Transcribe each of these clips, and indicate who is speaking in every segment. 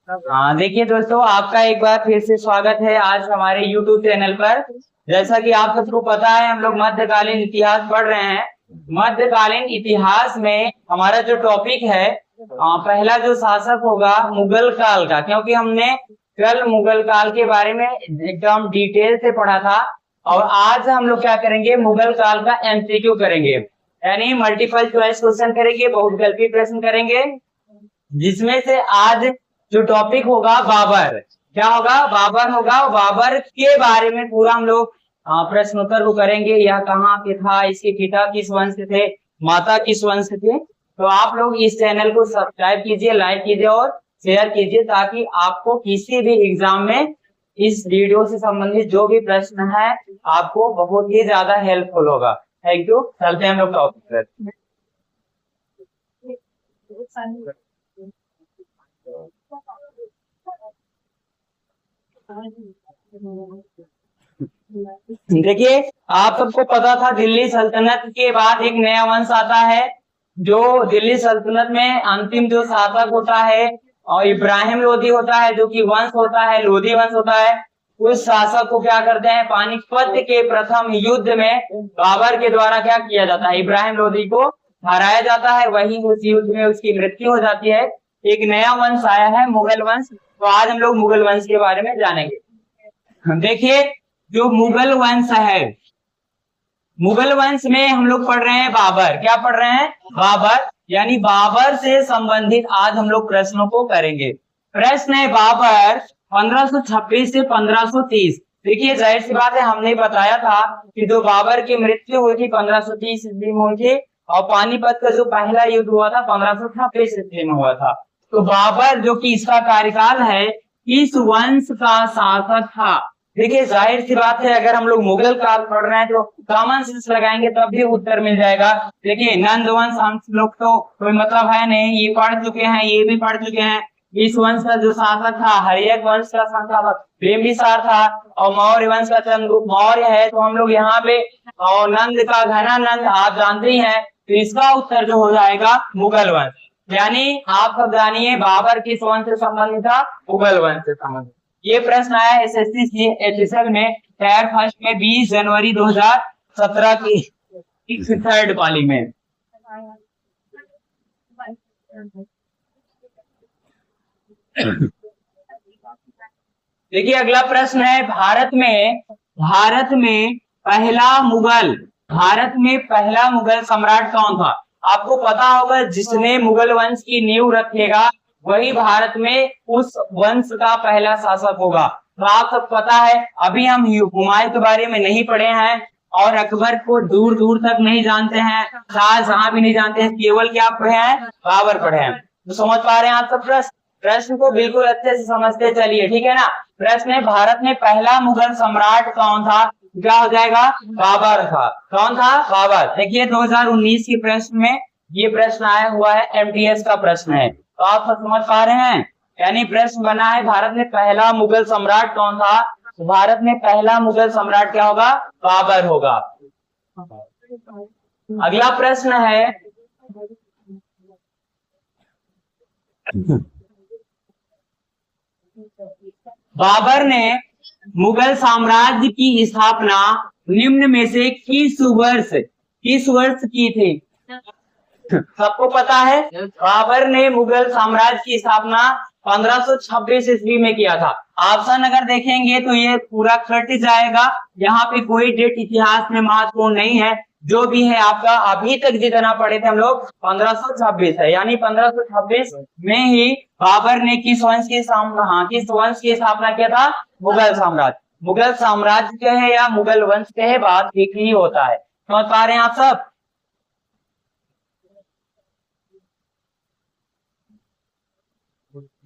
Speaker 1: हाँ देखिए दोस्तों, आपका एक बार फिर से स्वागत है आज हमारे YouTube चैनल पर। जैसा कि आप सबको पता है, हम लोग मध्यकालीन इतिहास पढ़ रहे हैं। मध्यकालीन इतिहास में हमारा जो टॉपिक है, पहला जो शासक होगा मुगल काल का, क्योंकि हमने कल मुगल काल के बारे में एकदम डिटेल से पढ़ा था। और आज हम लोग क्या करेंगे, मुगल काल का MCQ करेंगे, यानी मल्टीपल चॉइस क्वेश्चन करेंगे, बहुविकल्पी प्रश्न करेंगे, जिसमें से आज जो टॉपिक होगा बाबर। क्या होगा? बाबर होगा। बाबर के बारे में पूरा हम लोग प्रश्नोत्तर को करेंगे। यह कहाँ पे था, इसके पिता किस वंश से थे, माता किस वंश से थे। तो आप लोग इस चैनल को सब्सक्राइब कीजिए, लाइक कीजिए और शेयर कीजिए, ताकि आपको किसी भी एग्जाम में इस वीडियो से संबंधित जो भी प्रश्न है आपको बहुत ही ज्यादा हेल्पफुल होगा। Thank you. चलते हैं हम लोग टॉपिक पर। देखिए, आप सबको पता था दिल्ली सल्तनत के बाद एक नया वंश आता है। जो दिल्ली सल्तनत में अंतिम जो शासक होता है और इब्राहिम लोधी होता है, जो कि वंश होता है, लोधी वंश होता है। उस शासक को क्या करते हैं, पानीपत के प्रथम युद्ध में बाबर के द्वारा क्या किया जाता है, इब्राहिम लोधी को हराया जाता है। वहीं उस युद्ध में उसकी मृत्यु हो जाती है। एक नया वंश आया है, मुगल वंश। तो आज हम लोग मुगल वंश के बारे में जानेंगे। देखिए, जो मुगल वंश है, मुगल वंश में हम लोग पढ़ रहे हैं बाबर। क्या पढ़ रहे हैं? बाबर। यानी बाबर से संबंधित आज हम लोग प्रश्नों को करेंगे। प्रश्न है बाबर 1526 से 1530। देखिए, जाहिर सी बात है, हमने बताया था कि जो बाबर की मृत्यु हुई थी 1530 ईस्वी में हुई थी, और पानीपत का जो पहला युद्ध हुआ था 1526 ईस्वी में हुआ था। तो बाबर जो कि इसका कार्यकाल है, इस वंश का शासक था। देखिए, जाहिर सी बात है, अगर हम लोग मुगल काल पढ़ रहे हैं तो कॉमन सेंस लगाएंगे तब भी उत्तर मिल जाएगा। देखिए, नंद वंश हम लोग तो कोई मतलब है नहीं, ये पढ़ चुके हैं, ये भी पढ़ चुके हैं। इस वंश का जो शासक था, हर्यक वंश का संस्थापक बिंबिसार था, और मौर्य वंश का चंद्रगुप्त मौर्य है। तो हम लोग यहाँ पे और नंद का घना नंद आप जानते ही हैं, तो इसका उत्तर जो हो जाएगा मुगल वंश। यानी आप सब जानिए बाबर किस वंश से संबंधित था, मुगल वंश से संबंधित। ये प्रश्न आया SSC एडिशन में टायर फर्स्ट में 20 जनवरी 2017 की थर्ड पाली में। देखिए, अगला प्रश्न है भारत में भारत में पहला मुगल सम्राट कौन था? आपको पता होगा, जिसने मुगल वंश की नींव रखेगा वही भारत में उस वंश का पहला शासक होगा। तो आप सब पता है, अभी हम हुमायूं के बारे में नहीं पढ़े हैं, और अकबर को दूर दूर तक नहीं जानते हैं, शाहजहां भी नहीं जानते हैं, केवल क्या पढ़े हैं, बाबर पढ़े हैं। तो समझ पा रहे हैं आप सब प्रश्न को बिल्कुल अच्छे से समझते चलिए, ठीक है ना। प्रश्न है भारत में पहला मुगल सम्राट कौन था? क्या हो जाएगा? बाबर था। कौन था? बाबर। देखिए, 2019 के प्रश्न में ये प्रश्न आया हुआ है, MTS का प्रश्न है। तो आप समझ पा रहे हैं, यानी प्रश्न बना है भारत में पहला मुगल सम्राट कौन था। तो भारत में पहला मुगल सम्राट क्या होगा? बाबर होगा। अगला प्रश्न है, बाबर ने मुगल साम्राज्य की स्थापना निम्न में से किस वर्ष की थी? सबको पता है, बाबर ने मुगल साम्राज्य की स्थापना 1526 ईस्वी में किया था। ऑप्शन अगर देखेंगे तो ये पूरा कट जाएगा, यहाँ पे कोई डेट इतिहास में महत्वपूर्ण नहीं है। जो भी है आपका अभी तक जितना पढ़े थे हम लोग 1526 है, यानी 1526 में ही बाबर ने किस वंश की स्थापना किया था? मुगल साम्राज्य। मुगल साम्राज्य के है या मुगल वंश के है, बात ठीक ही होता है। समझ पा रहे हैं आप सब?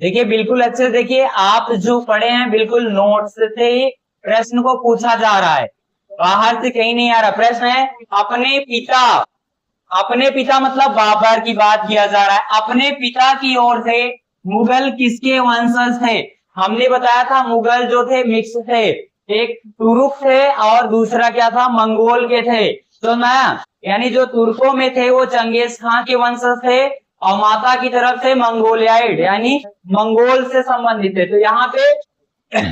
Speaker 1: देखिए, बिल्कुल अच्छे से देखिए, आप जो पढ़े हैं बिल्कुल नोट्स से ही प्रश्न को पूछा जा रहा है, बाहर से कहीं नहीं आ रहा। प्रश्न है अपने पिता मतलब बाबर की बात किया जा रहा है। अपने पिता की ओर से मुगल किसके वंशज थे? हमने बताया था मुगल जो थे मिक्स थे, एक तुर्क थे और दूसरा क्या था, मंगोल के थे। तो ना, यानी जो तुर्कों में थे वो चंगेज खां के वंशज थे, और माता की तरफ से मंगोलियाइड यानी मंगोल से संबंधित है। तो यहाँ पे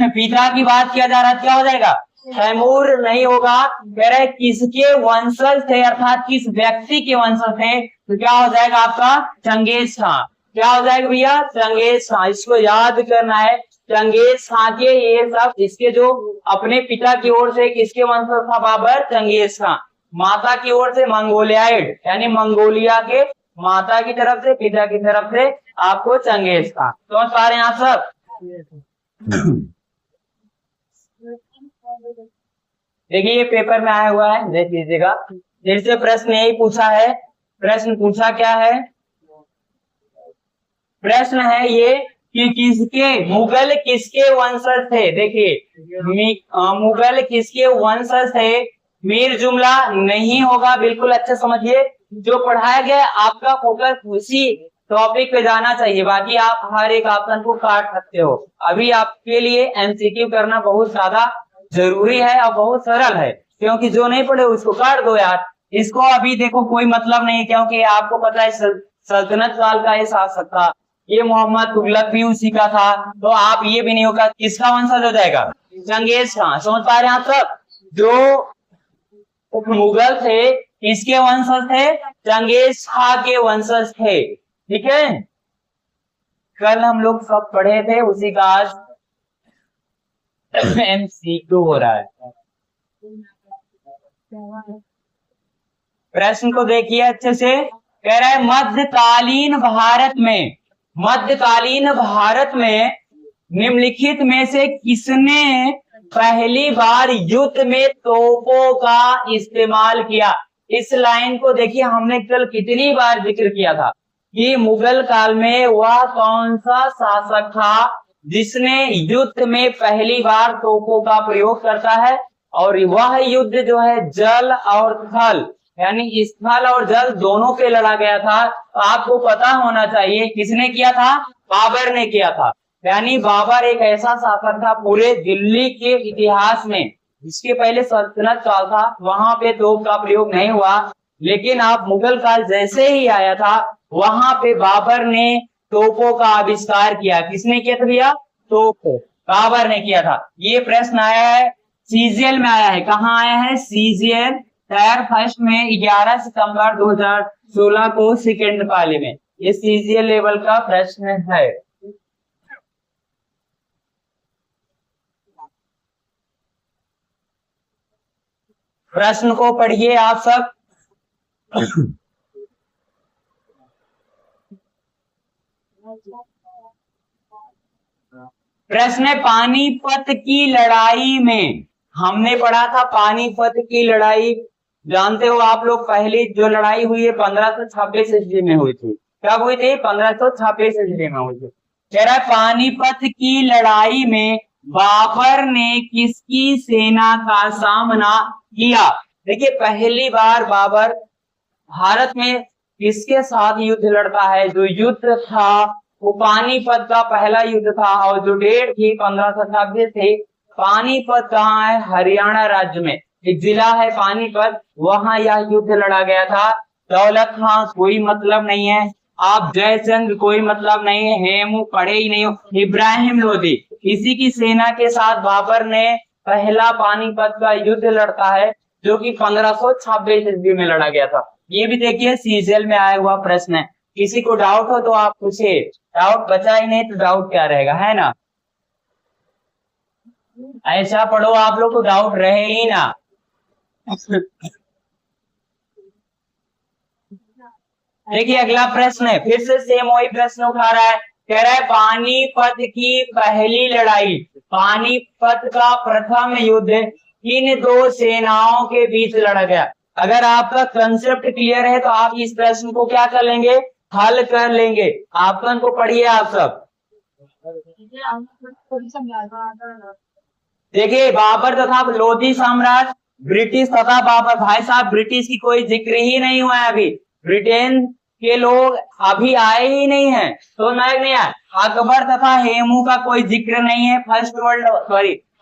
Speaker 1: पिता की बात किया जा रहा है, क्या हो जाएगा? तैमूर नहीं होगा। कह रहे किसके वंशज थे, अर्थात किस व्यक्ति के वंशज थे, तो क्या हो जाएगा आपका? चंगेज खां। क्या हो जाएगा भैया? चंगेज खां। इसको याद करना है, चंगेज खां के ये सब, इसके जो अपने पिता की ओर से किसके वंशज था बाबर? चंगेज खां। माता की ओर से मंगोलियाइड यानी मंगोलिया के, माता की तरफ से, पिता की तरफ से आपको चंगेज खां। समझ पा रहे हैं आप सब? देखिए ये पेपर में आया हुआ है, देख लीजिएगा। जैसे प्रश्न यही पूछा है। प्रश्न पूछा क्या है? प्रश्न है ये कि किसके, मुगल किसके वंशज थे? देखिए मुगल किसके वंशज थे? मीर जुमला नहीं होगा, बिल्कुल अच्छे समझिए। जो पढ़ाया गया आपका फोकस उसी टॉपिक पे जाना चाहिए, बाकी आप हर एक ऑप्शन को काट सकते हो। अभी आपके लिए एमसीक्यू करना बहुत ज्यादा जरूरी है और बहुत सरल है, क्योंकि जो नहीं पढ़े उसको काट दो यार। इसको अभी देखो कोई मतलब नहीं, क्योंकि आपको पता है सल्तनत काल का ये शासक था, ये मोहम्मद तुगलक भी उसी का था, तो आप ये भी नहीं होगा। किसका वंशज हो जाएगा? चंगेज खां। समझ पा रहे हैं आप सब? जो मुगल थे किसके वंशज थे? चंगेज खां के वंशज थे। ठीक है, कल हम लोग सब पढ़े थे, उसी का आज एमसीक्यू हो रहा है। प्रश्न को देखिए अच्छे से। कह रहा है मध्यकालीन भारत में निम्नलिखित में से किसने पहली बार युद्ध में तोपों का इस्तेमाल किया? इस लाइन को देखिए, हमने कल कितनी बार जिक्र किया था कि मुगल काल में वह कौन सा शासक था जिसने युद्ध में पहली बार तोपों का प्रयोग करता है। और वह युद्ध जो है जल और थल यानी स्थल और जल दोनों पे लड़ा गया था। तो आपको पता होना चाहिए किसने किया था? बाबर ने किया था। यानी बाबर एक ऐसा शासक था पूरे दिल्ली के इतिहास में, जिसके पहले सल्तनत काल था वहां पे तोप का प्रयोग नहीं हुआ, लेकिन आप मुगल काल जैसे ही आया था वहां पे बाबर ने तोपों का आविष्कार किया। किसने किया था भैया? तोप बाबर ने किया था। ये प्रश्न आया है सीजीएल में, आया है। कहाँ आया है? सीजीएल टायर फर्स्ट में 11 सितंबर 2016 को सेकेंड पाली में। ये सीजीएल लेवल का प्रश्न है। प्रश्न को पढ़िए आप सब। प्रश्न है पानीपत की लड़ाई में, हमने पढ़ा था पानीपत की लड़ाई, जानते हो आप लोग। पहली जो लड़ाई हुई है 1526 ईस्वी में हुई थी। कब हुई थी? 1526 ईस्वी में हुई थी। कह रहा है पानीपत की लड़ाई में बाबर ने किसकी सेना का सामना किया? देखिए पहली बार बाबर भारत में किसके साथ युद्ध लड़ता है? जो युद्ध था वो पानीपत का पहला युद्ध था, और जो डेट थी 1526 थी। पानीपत कहाँ है? हरियाणा राज्य में एक जिला है पानीपत, वहां यह युद्ध लड़ा गया था। दौलत खां कोई मतलब नहीं है, आप जयचंद्र कोई मतलब नहीं है, हेमू पढ़े ही नहीं हो, इब्राहिम लोदी, इसी की सेना के साथ बाबर ने पहला पानीपत का युद्ध लड़ता है, जो कि 1526 ईस्वी में लड़ा गया था। ये भी देखिए सीजीएल में आया हुआ प्रश्न है। किसी को डाउट हो तो आप पूछे, डाउट बचा ही नहीं तो डाउट क्या रहेगा, है ना? ऐसा पढ़ो आप लोग को डाउट रहे ही ना। देखिए अगला प्रश्न है, फिर से सेम वही प्रश्न उठा रहा है। कह रहा है पानीपत की पहली लड़ाई, पानीपत का प्रथम युद्ध किन दो सेनाओं के बीच लड़ा गया? अगर आपका कंसेप्ट क्लियर है तो आप इस प्रश्न को क्या कर लेंगे? हल कर लेंगे। ऑप्शन को पढ़िए आप सब। देखिए बाबर तथा लोधी साम्राज्य, ब्रिटिश तथा बाबर। भाई साहब ब्रिटिश की कोई जिक्र ही नहीं हुआ है अभी, ब्रिटेन के लोग अभी आए ही नहीं है, तो नहीं आए। अकबर तथा हेमू का कोई जिक्र नहीं है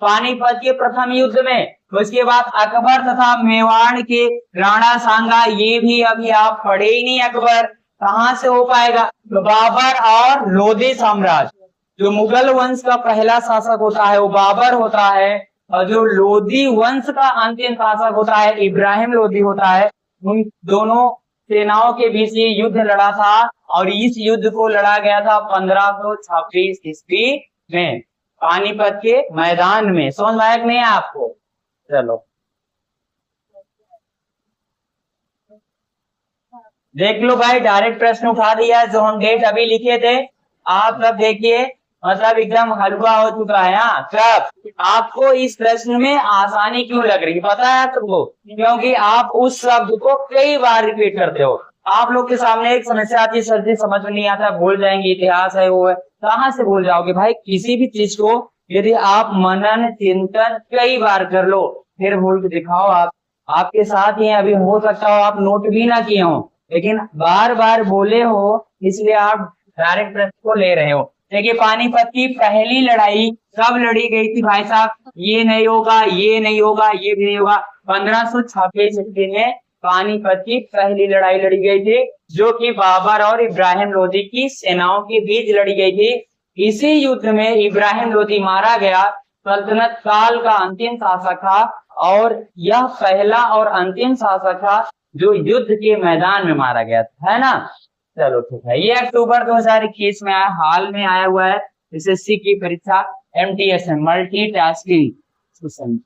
Speaker 1: पानीपत के प्रथम युद्ध में। उसके बाद अकबर तथा मेवाड़ के राणा सांगा, ये भी अभी आप पढ़े ही नहीं अकबर। कहां से हो पाएगा? तो बाबर और लोधी साम्राज्य, जो मुगल वंश का पहला शासक होता है वो बाबर होता है, और जो लोधी वंश का अंतिम शासक होता है इब्राहिम लोधी होता है। उन दोनों सेनाओं के बीच ये युद्ध लड़ा था, और इस युद्ध को लड़ा गया था 1526 ईस्वी में पानीपत के मैदान में। समझ में आया कि नहीं आपको? चलो देख लो भाई, डायरेक्ट प्रश्न उठा दिया जो हम डेट अभी लिखे थे। आप सब देखिए, मतलब एकदम हलवा हो चुका है। हाँ, सब आपको इस प्रश्न में आसानी क्यों लग रही है पता है तुमको? क्योंकि आप उस शब्द को कई बार रिपीट करते हो। आप लोग के सामने एक समस्या आती है, सर जी समझ में नहीं आता, भूल जाएंगे, इतिहास है वो है। कहाँ से भूल जाओगे भाई? किसी भी चीज को यदि आप मनन चिंतन कई बार कर लो फिर भूल के दिखाओ। आप आपके साथ ही अभी हो सकता हो आप नोट भी ना किए हो, लेकिन बार बार बोले हो इसलिए आप डायरेक्ट प्रश्न को ले रहे हो। देखिए, पानीपत की पहली लड़ाई कब लड़ी गई थी भाई साहब? ये नहीं होगा, ये नहीं होगा, ये भी नहीं होगा। 1526 ईस्वी में पानीपत की पहली लड़ाई लड़ी गई थी, जो कि बाबर और इब्राहिम लोधी की सेनाओं के बीच लड़ी गई थी। इसी युद्ध में इब्राहिम लोधी मारा गया, सल्तनत काल का अंतिम शासक था, और यह पहला और अंतिम शासक था जो युद्ध के मैदान में मारा गया था, है ना? चलो ठीक है, ये अक्टूबर 2021 में आया, हाल में आया हुआ है एसएससी की परीक्षा MTS है, मल्टीटास्किंग सिस्टम।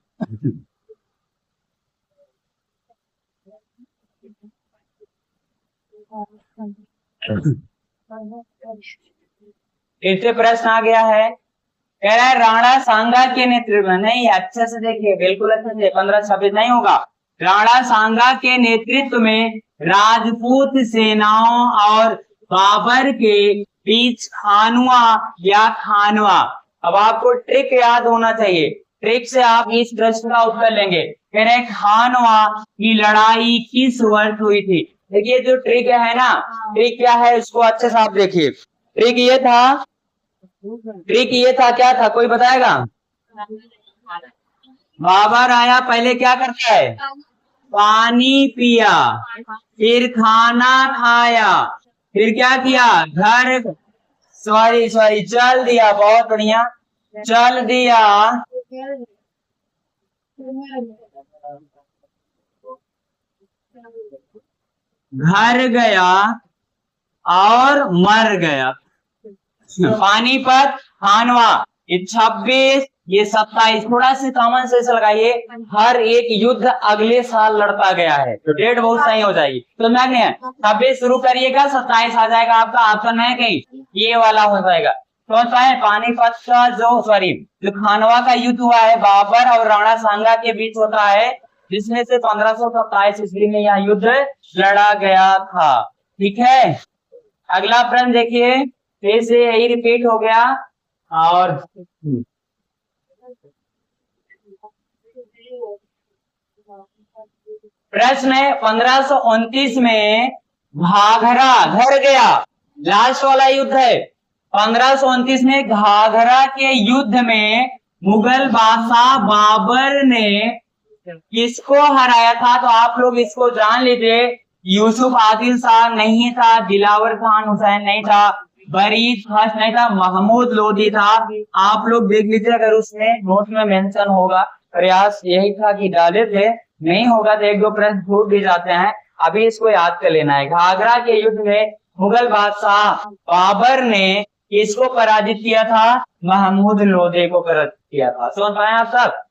Speaker 1: फिर से प्रश्न आ गया है, कह रहा है राणा सांगा के नेतृत्व में, नहीं अच्छे से देखिए, बिल्कुल अच्छे से, 1526 नहीं होगा। राणा सांगा के नेतृत्व में राजपूत सेनाओं और बाबर के बीच खानवा या खानवा। अब आपको ट्रिक याद होना चाहिए, ट्रिक से आप इस प्रश्न का उत्तर लेंगे। कह रहे खानवा की लड़ाई किस वर्ष हुई थी? देखिए जो ट्रिक है ना, ट्रिक क्या है इसको अच्छे से आप देखिए। ट्रिक ये था, क्या था कोई बताएगा? बाबर आया, पहले क्या करता है? पानी पिया, फिर खाना खाया, फिर क्या किया? घर सॉरी चल दिया, बहुत बढ़िया, चल दिया, घर गया और मर गया। पानीपत, खानवा, ये 26, ये 27, थोड़ा सा कॉमन सेंस लगाइए, हर एक युद्ध अगले साल लड़ता गया है, तो डेट बहुत सही हो जाएगी। तो मैंने 26 शुरू करिएगा, 27 आ जाएगा आपका ऑप्शन है कहीं, ये वाला हो जाएगा। तो पानीपत का जो खानवा का युद्ध हुआ है बाबर और राणा सांगा के बीच होता है, जिसमें से 1527 ईस्वी में यह युद्ध लड़ा गया था। ठीक है, अगला प्रश्न देखिए, फिर से यही रिपीट हो गया। और प्रश्न है 1529 में घाघरा, घर गया, लास्ट वाला युद्ध है। 1529 में घाघरा के युद्ध में मुगल बादशाह बाबर ने किसको हराया था? तो आप लोग इसको जान लीजिए, यूसुफ आदिल शाह नहीं था, दिलावर खान हुसैन नहीं था, बरीद खास नहीं था, महमूद लोधी था। आप लोग देख लीजिए, अगर उसमें नोट में मेंशन होगा, प्रयास यही था कि डाले थे, नहीं होगा तो एक दो प्रश्न छूट भी जाते हैं, अभी इसको याद कर लेना है। घाघरा के युद्ध में मुगल बादशाह बाबर ने किसको पराजित किया था? महमूद लोधी को पराजित किया था। समझ पाए आप सब?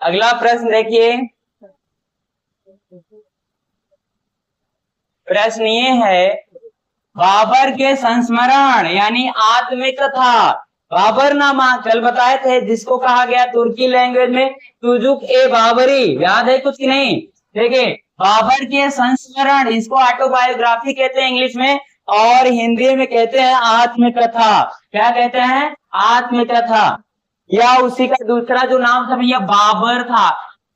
Speaker 1: अगला प्रश्न देखिए, प्रश्न ये है, बाबर के संस्मरण यानी आत्मकथा, बाबरनामा कल बताए थे, जिसको कहा गया तुर्की लैंग्वेज में तुजुक ए बाबरी, याद है कुछ की नहीं? देखिए, बाबर के संस्मरण, इसको ऑटोबायोग्राफी कहते हैं इंग्लिश में, और हिंदी में कहते हैं आत्मकथा। क्या कहते हैं? आत्मकथा, या उसी का दूसरा जो नाम था भैया बाबर था,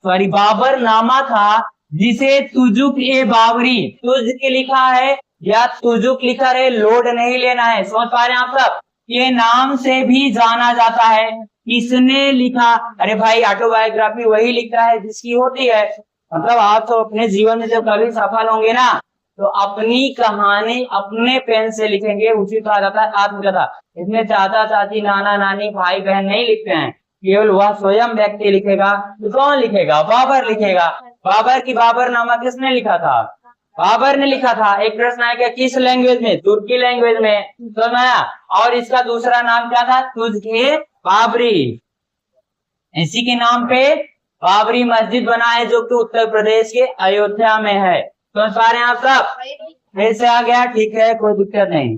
Speaker 1: सॉरी बाबरनामा था, जिसे तुजुक ए बाबरी, तुज के लिखा है या तुजुक लिखा है, लोड नहीं लेना है। समझ पा रहे हैं आप सब? ये नाम से भी जाना जाता है। किसने लिखा? अरे भाई ऑटोबायोग्राफी वही लिखता है जिसकी होती है। मतलब आप तो अपने जीवन में जब कभी सफल होंगे ना, तो अपनी कहानी अपने पेन से लिखेंगे, उसी कहा जाता है आत्मकथा। इसमें चाचा चाची नाना नानी भाई बहन नहीं लिखते हैं, केवल वह स्वयं व्यक्ति लिखेगा। तो कौन लिखेगा? बाबर लिखेगा। बाबर की बाबरनामा किसने लिखा था? बाबर ने लिखा था। एक प्रश्न आएगा किस लैंग्वेज में? तुर्की लैंग्वेज में। तो नया, और इसका दूसरा नाम क्या था? तुझे बाबरी। इसी के नाम पे बाबरी मस्जिद बना है, जो कि उत्तर प्रदेश के अयोध्या में है। समझ पा रहे हैं आप सब? फिर से आ गया, ठीक है, कोई दिक्कत नहीं।